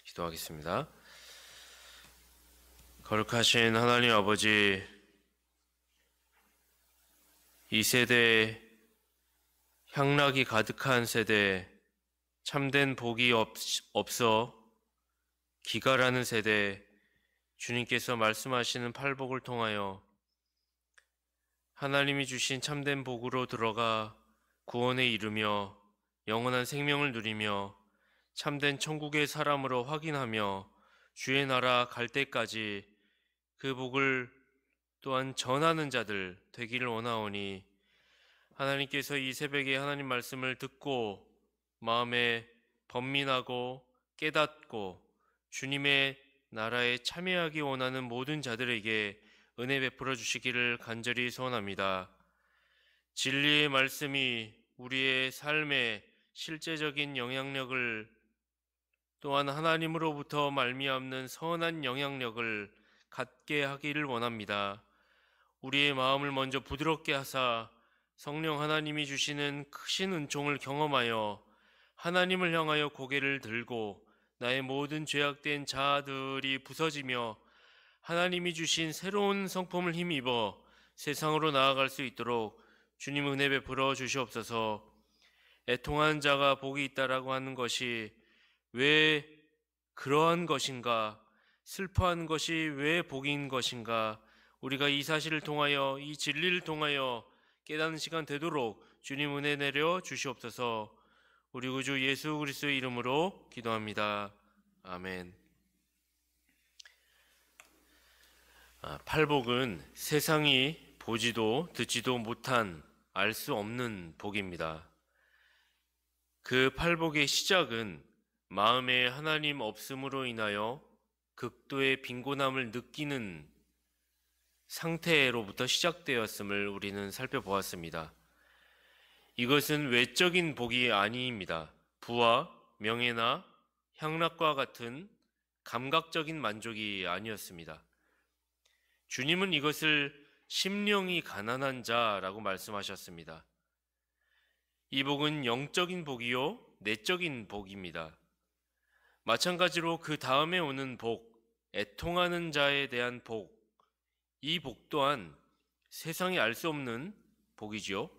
기도하겠습니다. 거룩하신 하나님 아버지, 이 세대, 향락이 가득한 세대, 참된 복이 없어 기갈하는 세대, 주님께서 말씀하시는 팔복을 통하여 하나님이 주신 참된 복으로 들어가 구원에 이르며 영원한 생명을 누리며 참된 천국의 사람으로 확인하며 주의 나라 갈 때까지 그 복을 또한 전하는 자들 되기를 원하오니, 하나님께서 이 새벽에 하나님 말씀을 듣고 마음에 번민하고 깨닫고 주님의 나라에 참여하기 원하는 모든 자들에게 은혜 베풀어 주시기를 간절히 소원합니다. 진리의 말씀이 우리의 삶에 실제적인 영향력을, 또한 하나님으로부터 말미암는 선한 영향력을 갖게 하기를 원합니다. 우리의 마음을 먼저 부드럽게 하사 성령 하나님이 주시는 크신 은총을 경험하여 하나님을 향하여 고개를 들고 나의 모든 죄악된 자아들이 부서지며 하나님이 주신 새로운 성품을 힘입어 세상으로 나아갈 수 있도록 주님 은혜 베풀어 주시옵소서. 애통하는 자가 복이 있다라고 하는 것이 왜 그러한 것인가? 슬퍼하는 것이 왜 복인 것인가? 우리가 이 사실을 통하여, 이 진리를 통하여 깨닫는 시간 되도록 주님 은혜 내려 주시옵소서. 우리 구주 예수 그리스도의 이름으로 기도합니다. 아멘. 팔복은 세상이 보지도 듣지도 못한, 알 수 없는 복입니다. 그 팔복의 시작은 마음에 하나님 없음으로 인하여 극도의 빈곤함을 느끼는 상태로부터 시작되었음을 우리는 살펴보았습니다. 이것은 외적인 복이 아닙니다. 부와 명예나 향락과 같은 감각적인 만족이 아니었습니다. 주님은 이것을 심령이 가난한 자라고 말씀하셨습니다. 이 복은 영적인 복이요, 내적인 복입니다. 마찬가지로 그 다음에 오는 복, 애통하는 자에 대한 복, 이 복 또한 세상이 알 수 없는 복이지요.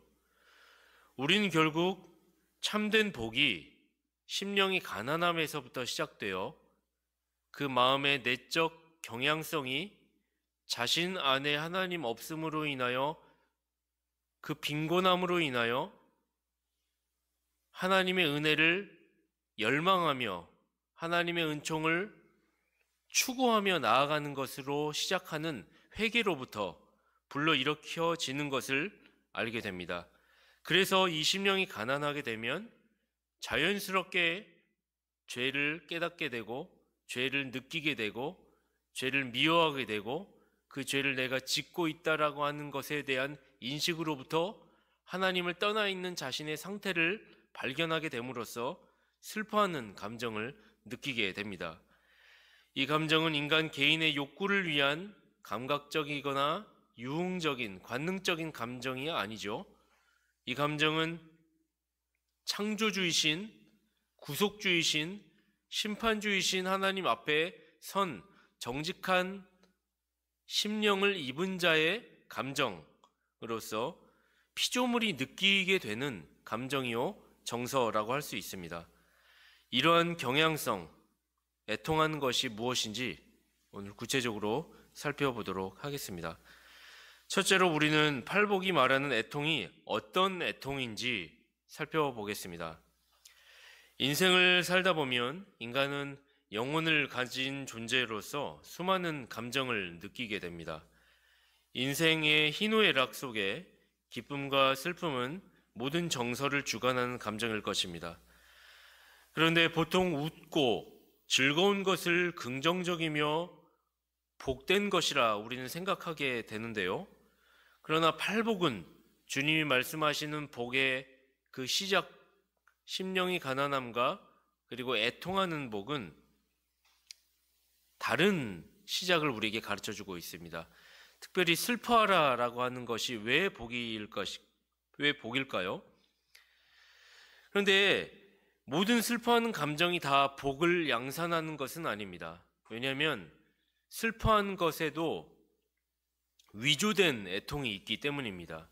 우리는 결국 참된 복이 심령이 가난함에서부터 시작되어 그 마음의 내적 경향성이 자신 안에 하나님 없음으로 인하여, 그 빈곤함으로 인하여 하나님의 은혜를 열망하며 하나님의 은총을 추구하며 나아가는 것으로 시작하는 회개로부터 불러일으켜지는 것을 알게 됩니다. 그래서 이 심령이 가난하게 되면 자연스럽게 죄를 깨닫게 되고, 죄를 느끼게 되고, 죄를 미워하게 되고, 그 죄를 내가 짓고 있다라고 하는 것에 대한 인식으로부터 하나님을 떠나 있는 자신의 상태를 발견하게 됨으로써 슬퍼하는 감정을 느끼게 됩니다. 이 감정은 인간 개인의 욕구를 위한 감각적이거나 유흥적인, 관능적인 감정이 아니죠. 이 감정은 창조주이신, 구속주이신, 심판주이신 하나님 앞에 선 정직한 심령을 입은 자의 감정으로서 피조물이 느끼게 되는 감정이요, 정서라고 할 수 있습니다. 이러한 경향성, 애통하는 것이 무엇인지 오늘 구체적으로 살펴보도록 하겠습니다. 첫째로 우리는 팔복이 말하는 애통이 어떤 애통인지 살펴보겠습니다. 인생을 살다 보면 인간은 영혼을 가진 존재로서 수많은 감정을 느끼게 됩니다. 인생의 희노애락 속에 기쁨과 슬픔은 모든 정서를 주관하는 감정일 것입니다. 그런데 보통 웃고 즐거운 것을 긍정적이며 복된 것이라 우리는 생각하게 되는데요. 그러나 팔복은 주님이 말씀하시는 복의 그 시작, 심령이 가난함과 그리고 애통하는 복은 다른 시작을 우리에게 가르쳐주고 있습니다. 특별히 슬퍼하라라고 하는 것이 왜 복일까요? 그런데 모든 슬퍼하는 감정이 다 복을 양산하는 것은 아닙니다. 왜냐하면 슬퍼하는 것에도 위조된 애통이 있기 때문입니다.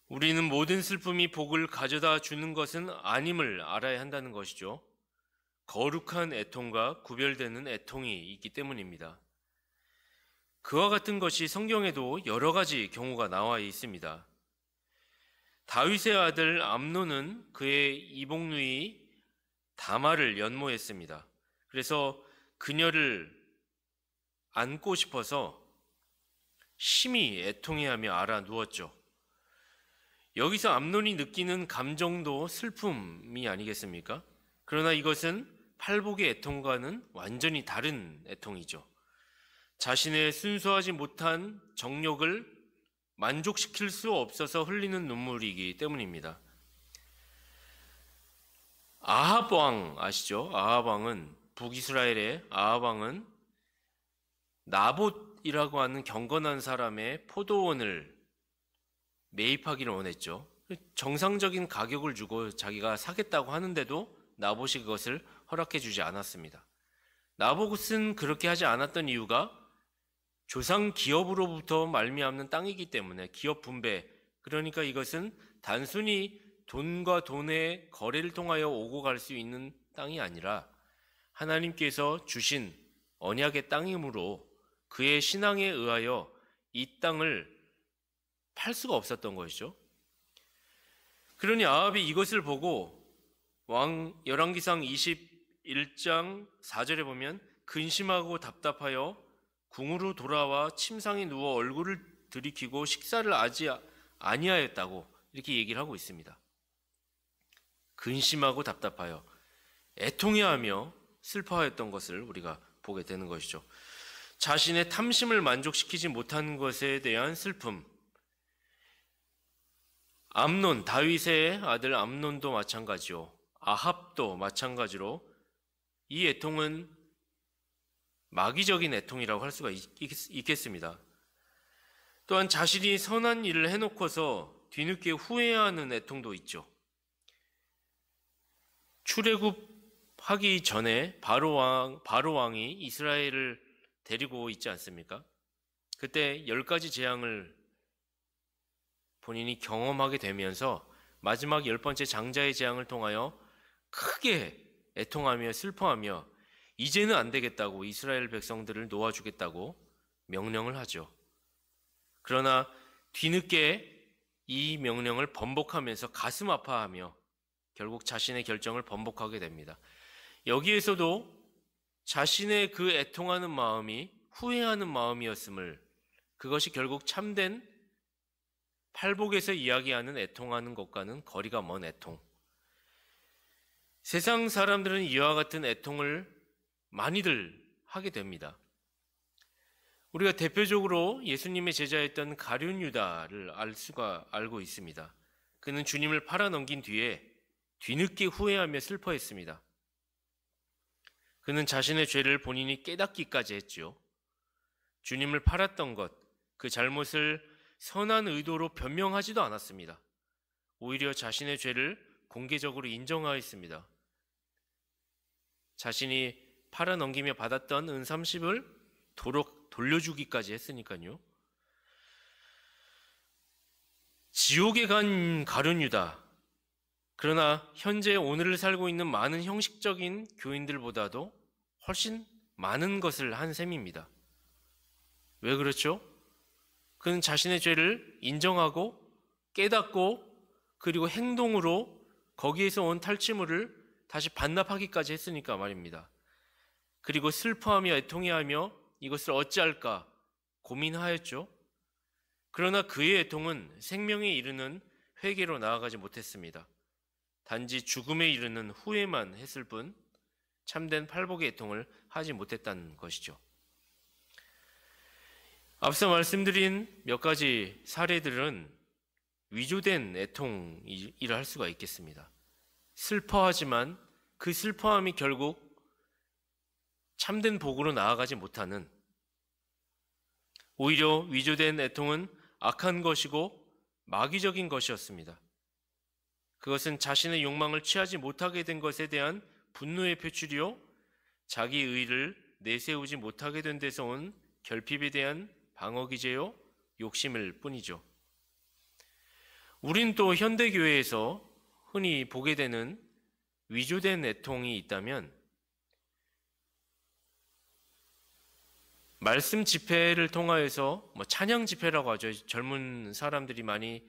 우리는 모든 슬픔이 복을 가져다 주는 것은 아님을 알아야 한다는 것이죠. 거룩한 애통과 구별되는 애통이 있기 때문입니다. 그와 같은 것이 성경에도 여러 가지 경우가 나와 있습니다. 다윗의 아들 암논은 그의 이복누이 다말을 연모했습니다. 그래서 그녀를 안고 싶어서 심히 애통해하며 알아 누웠죠. 여기서 암논이 느끼는 감정도 슬픔이 아니겠습니까? 그러나 이것은 팔복의 애통과는 완전히 다른 애통이죠. 자신의 순수하지 못한 정욕을 만족시킬 수 없어서 흘리는 눈물이기 때문입니다. 아합 왕 아시죠? 아합 왕은, 북이스라엘의 아합 왕은 나봇이라고 하는 경건한 사람의 포도원을 매입하기를 원했죠. 정상적인 가격을 주고 자기가 사겠다고 하는데도 나봇이 그것을 허락해 주지 않았습니다. 나봇은 그렇게 하지 않았던 이유가 조상 기업으로부터 말미암는 땅이기 때문에, 기업 분배, 그러니까 이것은 단순히 돈과 돈의 거래를 통하여 오고 갈 수 있는 땅이 아니라 하나님께서 주신 언약의 땅이므로 그의 신앙에 의하여 이 땅을 팔 수가 없었던 것이죠. 그러니 아합이 이것을 보고 열왕기상 21장 4절에 보면 근심하고 답답하여 궁으로 돌아와 침상에 누워 얼굴을 들이키고 식사를 아니하였다고 이렇게 얘기를 하고 있습니다. 근심하고 답답하여 애통해하며 슬퍼하였던 것을 우리가 보게 되는 것이죠. 자신의 탐심을 만족시키지 못하는 것에 대한 슬픔. 암논, 다윗의 아들 암논도 마찬가지요. 아합도 마찬가지로 이 애통은 마귀적인 애통이라고 할 수가 있겠습니다. 또한 자신이 선한 일을 해놓고서 뒤늦게 후회하는 애통도 있죠. 출애굽하기 전에 바로 왕이 이스라엘을 데리고 있지 않습니까? 그때 10가지 재앙을 본인이 경험하게 되면서 마지막 10번째 장자의 재앙을 통하여 크게 애통하며 슬퍼하며 이제는 안 되겠다고 이스라엘 백성들을 놓아주겠다고 명령을 하죠. 그러나 뒤늦게 이 명령을 번복하면서 가슴 아파하며 결국 자신의 결정을 번복하게 됩니다. 여기에서도 자신의 그 애통하는 마음이 후회하는 마음이었음을, 그것이 결국 참된 팔복에서 이야기하는 애통하는 것과는 거리가 먼 애통. 세상 사람들은 이와 같은 애통을 많이들 하게 됩니다. 우리가 대표적으로 예수님의 제자였던 가룟 유다를 알고 있습니다. 그는 주님을 팔아넘긴 뒤에 뒤늦게 후회하며 슬퍼했습니다. 그는 자신의 죄를 본인이 깨닫기까지 했죠. 주님을 팔았던 것, 그 잘못을 선한 의도로 변명하지도 않았습니다. 오히려 자신의 죄를 공개적으로 인정하였습니다. 자신이 팔아넘기며 받았던 은 30을 돌려주기까지 했으니까요. 지옥에 간 가룟 유다. 그러나 현재 오늘을 살고 있는 많은 형식적인 교인들보다도 훨씬 많은 것을 한 셈입니다. 왜 그렇죠? 그는 자신의 죄를 인정하고 깨닫고 그리고 행동으로 거기에서 온 탈취물을 다시 반납하기까지 했으니까 말입니다. 그리고 슬퍼하며 애통해하며 이것을 어찌할까 고민하였죠. 그러나 그의 애통은 생명에 이르는 회개로 나아가지 못했습니다. 단지 죽음에 이르는 후회만 했을 뿐 참된 팔복의 애통을 하지 못했다는 것이죠. 앞서 말씀드린 몇 가지 사례들은 위조된 애통이라 할 수가 있겠습니다. 슬퍼하지만 그 슬퍼함이 결국 참된 복으로 나아가지 못하는, 오히려 위조된 애통은 악한 것이고 마귀적인 것이었습니다. 그것은 자신의 욕망을 취하지 못하게 된 것에 대한 분노의 표출이요, 자기 의를 내세우지 못하게 된 데서 온 결핍에 대한 방어 기제요, 욕심일 뿐이죠. 우린 또 현대교회에서 흔히 보게 되는 위조된 애통이 있다면, 말씀 집회를 통하여서 찬양 집회라고 하죠. 젊은 사람들이 많이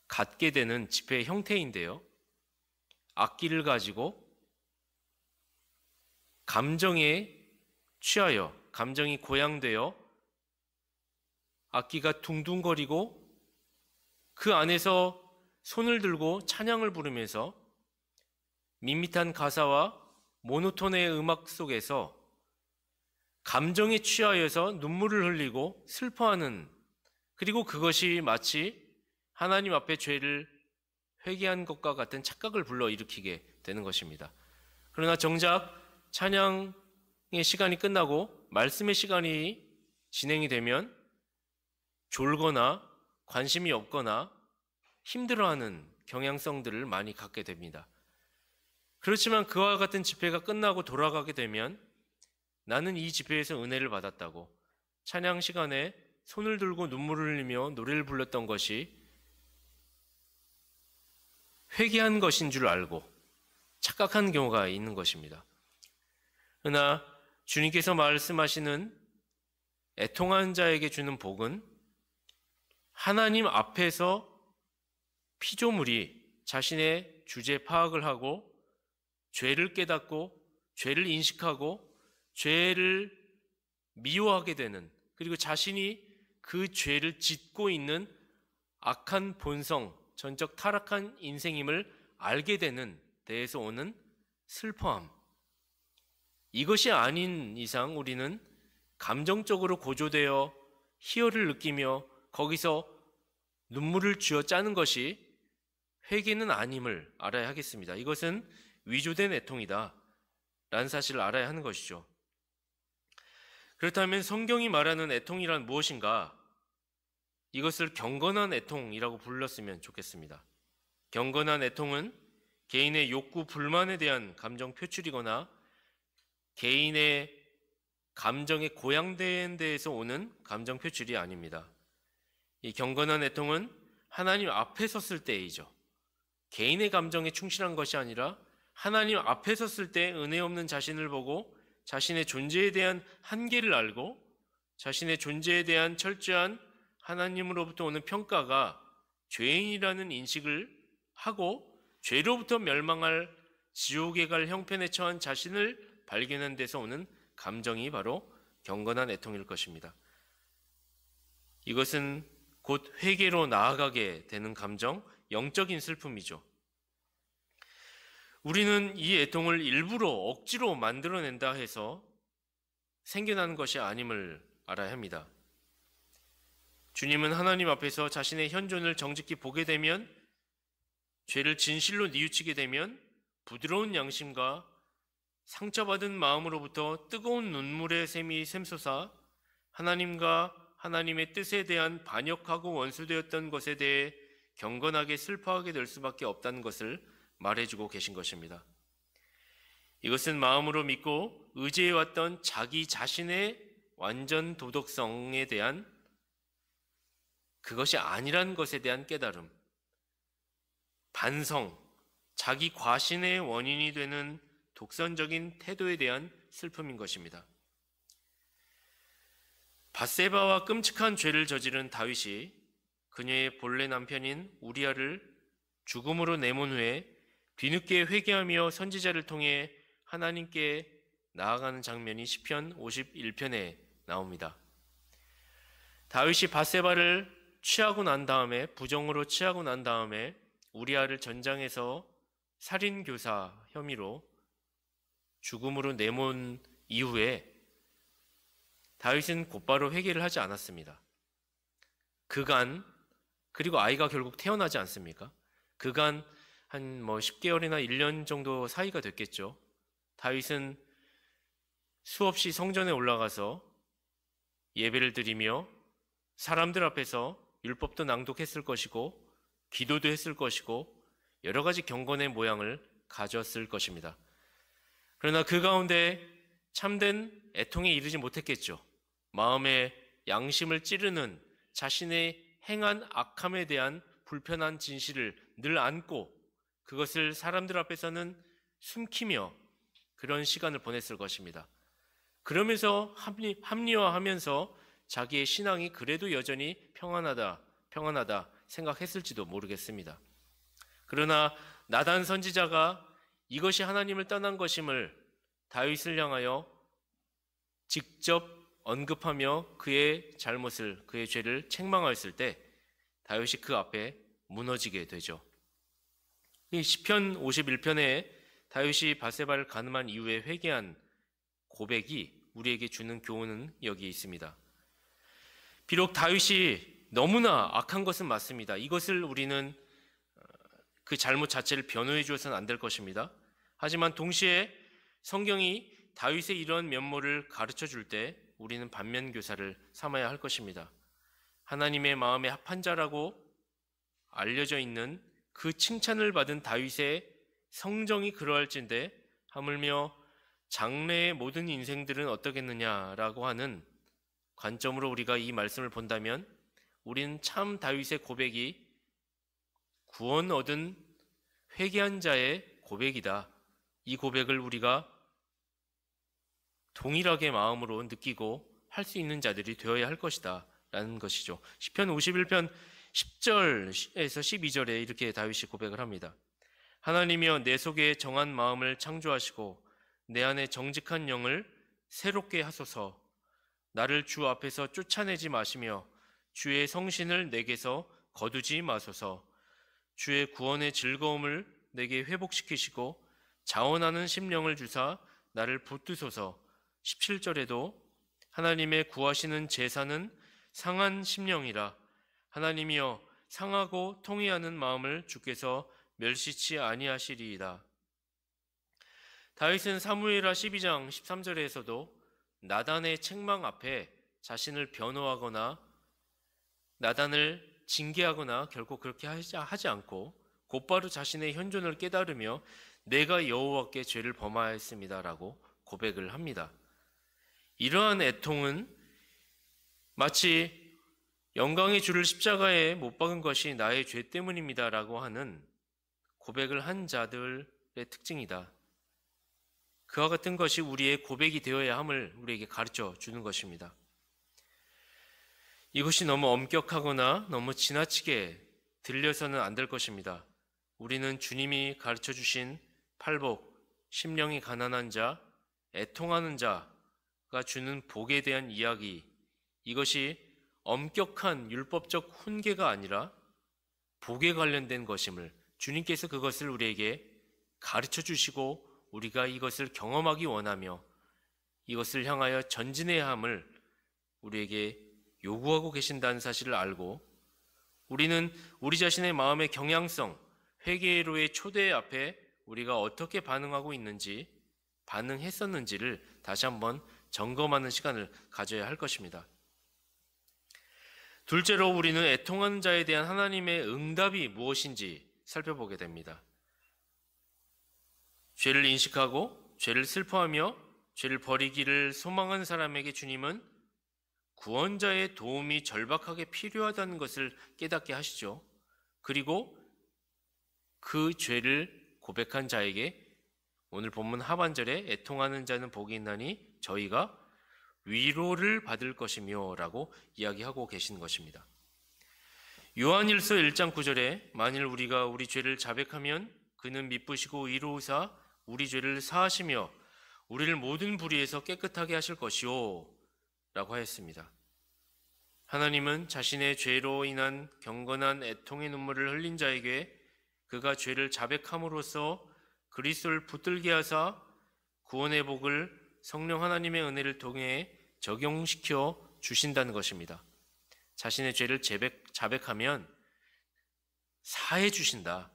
갖게 되는 집회 형태인데요. 악기를 가지고 감정에 취하여, 감정이 고양되어 악기가 둥둥거리고 그 안에서 손을 들고 찬양을 부르면서 밋밋한 가사와 모노톤의 음악 속에서 감정에 취하여서 눈물을 흘리고 슬퍼하는, 그리고 그것이 마치 하나님 앞에 죄를 회개한 것과 같은 착각을 불러일으키게 되는 것입니다. 그러나 정작 찬양의 시간이 끝나고 말씀의 시간이 진행이 되면 졸거나 관심이 없거나 힘들어하는 경향성들을 많이 갖게 됩니다. 그렇지만 그와 같은 집회가 끝나고 돌아가게 되면 나는 이 집회에서 은혜를 받았다고, 찬양 시간에 손을 들고 눈물을 흘리며 노래를 불렀던 것이 회개한 것인 줄 알고 착각한 경우가 있는 것입니다. 그러나 주님께서 말씀하시는 애통한 자에게 주는 복은 하나님 앞에서 피조물이 자신의 주제 파악을 하고 죄를 깨닫고 죄를 인식하고 죄를 미워하게 되는, 그리고 자신이 그 죄를 짓고 있는 악한 본성, 전적 타락한 인생임을 알게 되는 데에서 오는 슬퍼함, 이것이 아닌 이상 우리는 감정적으로 고조되어 희열을 느끼며 거기서 눈물을 쥐어 짜는 것이 회개는 아님을 알아야 하겠습니다. 이것은 위조된 애통이다 라는 사실을 알아야 하는 것이죠. 그렇다면 성경이 말하는 애통이란 무엇인가? 이것을 경건한 애통이라고 불렀으면 좋겠습니다. 경건한 애통은 개인의 욕구, 불만에 대한 감정 표출이거나 개인의 감정에 고양된 데에서 오는 감정 표출이 아닙니다. 이 경건한 애통은 하나님 앞에 섰을 때이죠. 개인의 감정에 충실한 것이 아니라 하나님 앞에 섰을 때 은혜 없는 자신을 보고 자신의 존재에 대한 한계를 알고 자신의 존재에 대한 철저한 하나님으로부터 오는 평가가 죄인이라는 인식을 하고 죄로부터 멸망할 지옥에 갈 형편에 처한 자신을 발견한 데서 오는 감정이 바로 경건한 애통일 것입니다. 이것은 곧 회개로 나아가게 되는 감정, 영적인 슬픔이죠. 우리는 이 애통을 일부러 억지로 만들어낸다 해서 생겨나는 것이 아님을 알아야 합니다. 주님은 하나님 앞에서 자신의 현존을 정직히 보게 되면, 죄를 진실로 뉘우치게 되면 부드러운 양심과 상처받은 마음으로부터 뜨거운 눈물의 샘이 샘솟아 하나님과 하나님의 뜻에 대한 반역하고 원수되었던 것에 대해 경건하게 슬퍼하게 될 수밖에 없다는 것을 말해주고 계신 것입니다. 이것은 마음으로 믿고 의지해왔던 자기 자신의 완전 도덕성에 대한, 그것이 아니란 것에 대한 깨달음, 반성, 자기 과신의 원인이 되는 독선적인 태도에 대한 슬픔인 것입니다. 밧세바와 끔찍한 죄를 저지른 다윗이 그녀의 본래 남편인 우리아를 죽음으로 내몬 후에 뒤늦게 회개하며 선지자를 통해 하나님께 나아가는 장면이 시편 51편에 나옵니다. 다윗이 밧세바를 취하고 난 다음에, 부정으로 취하고 난 다음에 우리아를 전장에서 살인교사 혐의로 죽음으로 내몬 이후에 다윗은 곧바로 회개를 하지 않았습니다. 그간, 그리고 아이가 결국 태어나지 않습니까? 그간 한 10개월이나 1년 정도 사이가 됐겠죠. 다윗은 수없이 성전에 올라가서 예배를 드리며 사람들 앞에서 율법도 낭독했을 것이고 기도도 했을 것이고 여러 가지 경건의 모양을 가졌을 것입니다. 그러나 그 가운데 참된 애통에 이르지 못했겠죠. 마음의 양심을 찌르는 자신의 행한 악함에 대한 불편한 진실을 늘 안고 그것을 사람들 앞에서는 숨기며 그런 시간을 보냈을 것입니다. 그러면서 합리화하면서 자기의 신앙이 그래도 여전히 평안하다 생각했을지도 모르겠습니다. 그러나 나단 선지자가 이것이 하나님을 떠난 것임을 다윗을 향하여 직접 언급하며 그의 잘못을, 그의 죄를 책망하였을 때 다윗이 그 앞에 무너지게 되죠. 이 시편 51편에 다윗이 바세바를 간음한 이후에 회개한 고백이 우리에게 주는 교훈은 여기 있습니다. 비록 다윗이 너무나 악한 것은 맞습니다. 이것을 우리는 그 잘못 자체를 변호해 주어서는 안 될 것입니다. 하지만 동시에 성경이 다윗의 이런 면모를 가르쳐 줄 때 우리는 반면교사를 삼아야 할 것입니다. 하나님의 마음에 합한 자라고 알려져 있는 그 칭찬을 받은 다윗의 성정이 그러할진대 하물며 장래의 모든 인생들은 어떠겠느냐라고 하는 관점으로 우리가 이 말씀을 본다면 우리는 참 다윗의 고백이 구원 얻은 회개한 자의 고백이다. 이 고백을 우리가 동일하게 마음으로 느끼고 할 수 있는 자들이 되어야 할 것이다 라는 것이죠. 시편 51편 10절에서 12절에 이렇게 다윗이 고백을 합니다. 하나님이여 내 속에 정한 마음을 창조하시고 내 안에 정직한 영을 새롭게 하소서. 나를 주 앞에서 쫓아내지 마시며 주의 성신을 내게서 거두지 마소서. 주의 구원의 즐거움을 내게 회복시키시고 자원하는 심령을 주사 나를 붙드소서. 17절에도 하나님의 구하시는 제사는 상한 심령이라. 하나님이여 상하고 통회하는 마음을 주께서 멸시치 아니하시리이다. 다윗은 사무엘하 12장 13절에서도 나단의 책망 앞에 자신을 변호하거나 나단을 징계하거나 결코 그렇게 하지 않고 곧바로 자신의 현존을 깨달으며 내가 여호와께 죄를 범하였습니다라고 고백을 합니다. 이러한 애통은 마치 영광의 주를 십자가에 못 박은 것이 나의 죄 때문입니다라고 하는 고백을 한 자들의 특징이다. 그와 같은 것이 우리의 고백이 되어야 함을 우리에게 가르쳐 주는 것입니다. 이것이 너무 엄격하거나 너무 지나치게 들려서는 안 될 것입니다. 우리는 주님이 가르쳐 주신 팔복, 심령이 가난한 자, 애통하는 자가 주는 복에 대한 이야기, 이것이 엄격한 율법적 훈계가 아니라 복에 관련된 것임을 주님께서 그것을 우리에게 가르쳐 주시고 우리가 이것을 경험하기 원하며 이것을 향하여 전진해야 함을 우리에게 요구하고 계신다는 사실을 알고 우리는 우리 자신의 마음의 경향성, 회개로의 초대 앞에 우리가 어떻게 반응하고 있는지, 반응했었는지를 다시 한번 점검하는 시간을 가져야 할 것입니다. 둘째로 우리는 애통하는 자에 대한 하나님의 응답이 무엇인지 살펴보게 됩니다. 죄를 인식하고 죄를 슬퍼하며 죄를 버리기를 소망한 사람에게 주님은 구원자의 도움이 절박하게 필요하다는 것을 깨닫게 하시죠. 그리고 그 죄를 고백한 자에게 오늘 본문 하반절에 애통하는 자는 복이 있나니 저희가 위로를 받을 것이며 라고 이야기하고 계신 것입니다. 요한일서 1장 9절에 만일 우리가 우리 죄를 자백하면 그는 미쁘시고 위로우사 우리 죄를 사하시며 우리를 모든 불의에서 깨끗하게 하실 것이요 라고 하였습니다. 하나님은 자신의 죄로 인한 경건한 애통의 눈물을 흘린 자에게 그가 죄를 자백함으로써 그리스도를 붙들게 하사 구원의 복을 성령 하나님의 은혜를 통해 적용시켜 주신다는 것입니다. 자신의 죄를 자백하면 사해 주신다.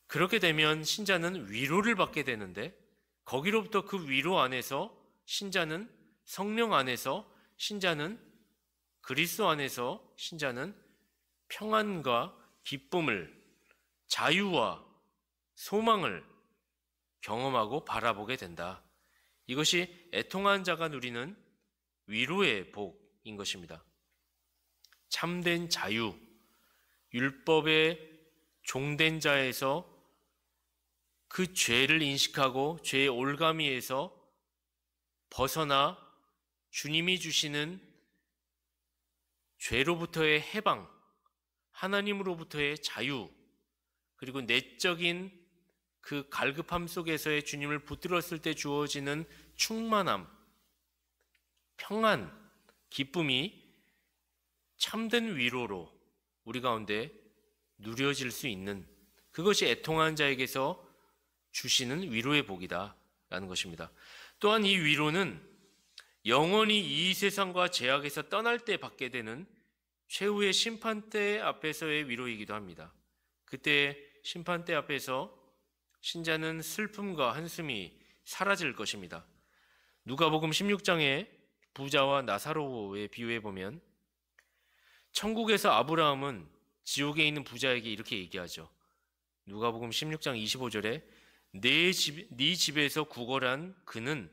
그렇게 되면 신자는 위로를 받게 되는데 거기로부터 그 위로 안에서 신자는 성령 안에서 신자는 그리스도 안에서 신자는 평안과 기쁨을, 자유와 소망을 경험하고 바라보게 된다. 이것이 애통한 자가 누리는 위로의 복인 것입니다. 참된 자유, 율법의 종된 자에서 그 죄를 인식하고 죄의 올가미에서 벗어나 주님이 주시는 죄로부터의 해방, 하나님으로부터의 자유, 그리고 내적인 그 갈급함 속에서의 주님을 붙들었을 때 주어지는 충만함, 평안, 기쁨이 참된 위로로 우리 가운데 누려질 수 있는, 그것이 애통한 자에게서 주시는 위로의 복이다라는 것입니다. 또한 이 위로는 영원히 이 세상과 죄악에서 떠날 때 받게 되는 최후의 심판대 앞에서의 위로이기도 합니다. 그때 심판대 앞에서 신자는 슬픔과 한숨이 사라질 것입니다. 누가복음 16장에 부자와 나사로의 비유해 보면 천국에서 아브라함은 지옥에 있는 부자에게 이렇게 얘기하죠. 누가복음 16장 25절에 네 집에서 구걸한 그는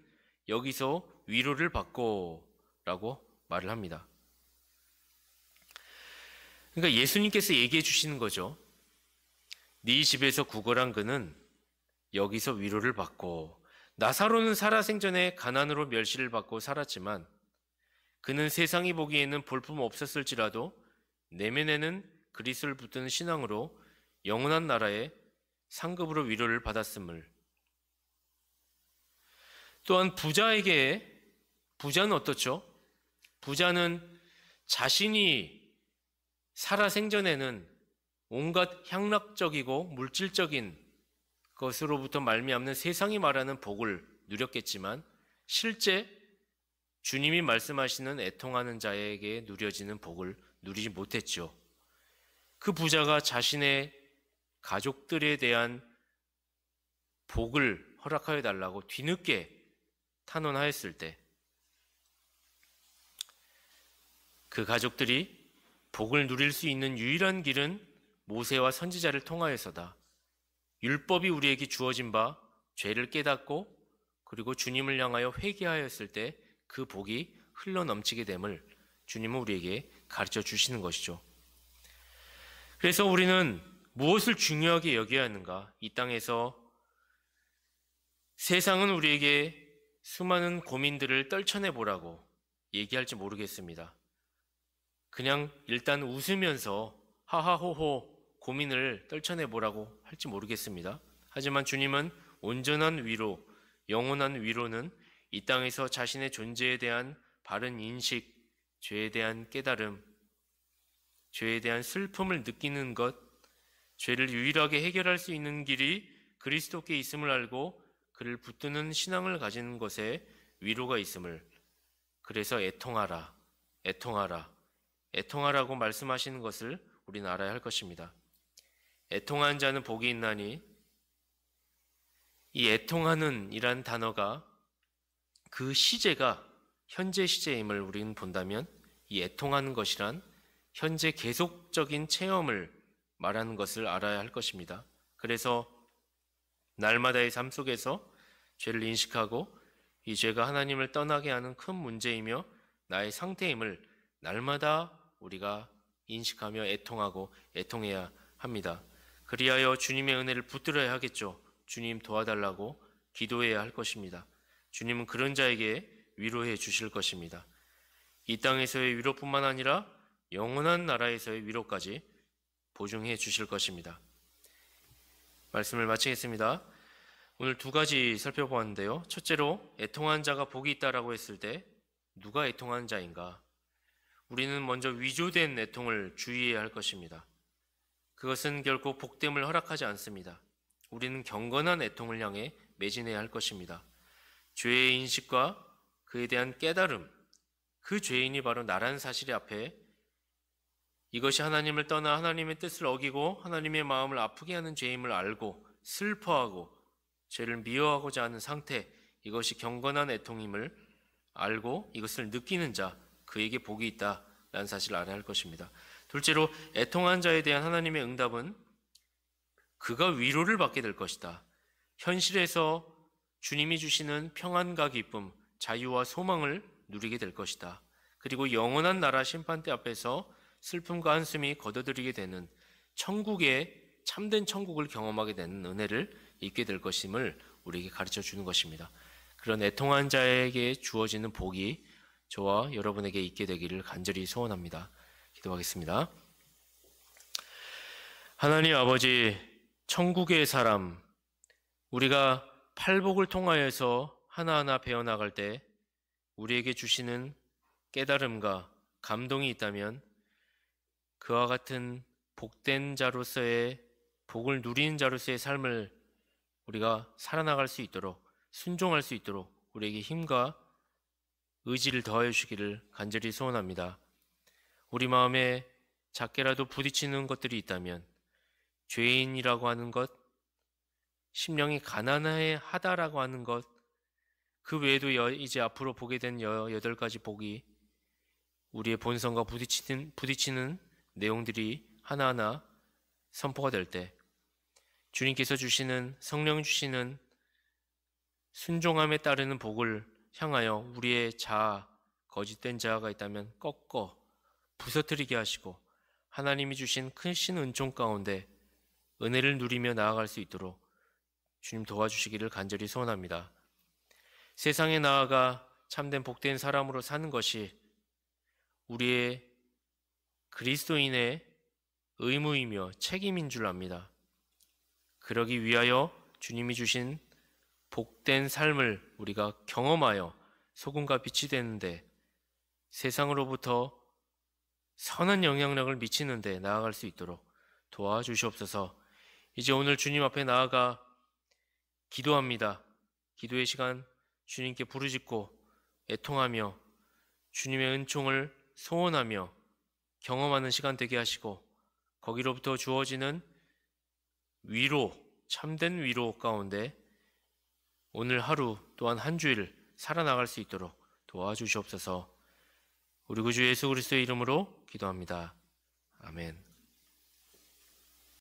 여기서 위로를 받고 라고 말을 합니다. 그러니까 예수님께서 얘기해 주시는 거죠. 네 집에서 구걸한 그는 여기서 위로를 받고, 나사로는 살아생전에 가난으로 멸시를 받고 살았지만 그는 세상이 보기에는 볼품 없었을지라도 내면에는 그리스도를 붙드는 신앙으로 영원한 나라의 상급으로 위로를 받았음을. 또한 부자는 어떻죠? 부자는 자신이 살아생전에는 온갖 향락적이고 물질적인 것으로부터 말미암는 세상이 말하는 복을 누렸겠지만 실제 주님이 말씀하시는 애통하는 자에게 누려지는 복을 누리지 못했죠. 그 부자가 자신의 가족들에 대한 복을 허락하여 달라고 뒤늦게 탄원하였을 때 그 가족들이 복을 누릴 수 있는 유일한 길은 모세와 선지자를 통하여서다. 율법이 우리에게 주어진 바 죄를 깨닫고 그리고 주님을 향하여 회개하였을 때 그 복이 흘러넘치게 됨을 주님은 우리에게 가르쳐 주시는 것이죠. 그래서 우리는 무엇을 중요하게 여겨야 하는가? 이 땅에서 세상은 우리에게 수많은 고민들을 떨쳐내보라고 얘기할지 모르겠습니다. 그냥 일단 웃으면서 하하호호 고민을 떨쳐내보라고 할지 모르겠습니다. 하지만 주님은 온전한 위로, 영원한 위로는 이 땅에서 자신의 존재에 대한 바른 인식, 죄에 대한 깨달음, 죄에 대한 슬픔을 느끼는 것, 죄를 유일하게 해결할 수 있는 길이 그리스도께 있음을 알고 그를 붙드는 신앙을 가지는 것에 위로가 있음을, 그래서 애통하라고 말씀하시는 것을 우리는 알아야 할 것입니다. 애통한 자는 복이 있나니, 이 애통하는 이란 단어가 그 시제가 현재 시제임을 우리는 본다면 이 애통하는 것이란 현재 계속적인 체험을 말하는 것을 알아야 할 것입니다. 그래서 날마다의 삶 속에서 죄를 인식하고 이 죄가 하나님을 떠나게 하는 큰 문제이며 나의 상태임을 날마다 우리가 인식하며 애통하고 애통해야 합니다. 그리하여 주님의 은혜를 붙들어야 하겠죠. 주님 도와달라고 기도해야 할 것입니다. 주님은 그런 자에게 위로해 주실 것입니다. 이 땅에서의 위로뿐만 아니라 영원한 나라에서의 위로까지 보증해 주실 것입니다. 말씀을 마치겠습니다. 오늘 두 가지 살펴보았는데요. 첫째로 애통한 자가 복이 있다라고 했을 때 누가 애통한 자인가? 우리는 먼저 위조된 애통을 주의해야 할 것입니다. 그것은 결코 복됨을 허락하지 않습니다. 우리는 경건한 애통을 향해 매진해야 할 것입니다. 죄의 인식과 그에 대한 깨달음, 그 죄인이 바로 나라는 사실 앞에 이것이 하나님을 떠나 하나님의 뜻을 어기고 하나님의 마음을 아프게 하는 죄임을 알고 슬퍼하고 죄를 미워하고자 하는 상태, 이것이 경건한 애통임을 알고 이것을 느끼는 자, 그에게 복이 있다라는 사실을 알아야 할 것입니다. 둘째로 애통한 자에 대한 하나님의 응답은 그가 위로를 받게 될 것이다. 현실에서 주님이 주시는 평안과 기쁨, 자유와 소망을 누리게 될 것이다. 그리고 영원한 나라 심판대 앞에서 슬픔과 한숨이 거둬들이게 되는 천국의 참된 천국을 경험하게 되는 은혜를 입게 될 것임을 우리에게 가르쳐 주는 것입니다. 그런 애통한 자에게 주어지는 복이 저와 여러분에게 있게 되기를 간절히 소원합니다. 기도하겠습니다. 하나님 아버지, 천국의 사람, 우리가 팔복을 통하여서 하나하나 배워나갈 때 우리에게 주시는 깨달음과 감동이 있다면 그와 같은 복된 자로서의 복을 누리는 자로서의 삶을 우리가 살아나갈 수 있도록, 순종할 수 있도록 우리에게 힘과 의지를 더하여 주시기를 간절히 소원합니다. 우리 마음에 작게라도 부딪히는 것들이 있다면 죄인이라고 하는 것, 심령이 가난하다라고 하는 것, 그 외에도 이제 앞으로 보게 된 8가지 복이 우리의 본성과 부딪히는 내용들이 하나하나 선포가 될 때 주님께서 주시는, 성령 주시는 순종함에 따르는 복을 향하여 우리의 거짓된 자아가 있다면 꺾어 부서뜨리게 하시고 하나님이 주신 크신 은총 가운데 은혜를 누리며 나아갈 수 있도록 주님 도와주시기를 간절히 소원합니다. 세상에 나아가 참된 복된 사람으로 사는 것이 우리의 그리스도인의 의무이며 책임인 줄 압니다. 그러기 위하여 주님이 주신 복된 삶을 우리가 경험하여 소금과 빛이 되는데 세상으로부터 선한 영향력을 미치는데 나아갈 수 있도록 도와주시옵소서. 이제 오늘 주님 앞에 나아가 기도합니다. 기도의 시간 주님께 부르짖고 애통하며 주님의 은총을 소원하며 경험하는 시간 되게 하시고 거기로부터 주어지는 위로, 참된 위로 가운데 오늘 하루 또한 한 주일 살아나갈 수 있도록 도와주시옵소서. 우리 구주 예수 그리스도의 이름으로 기도합니다. 아멘.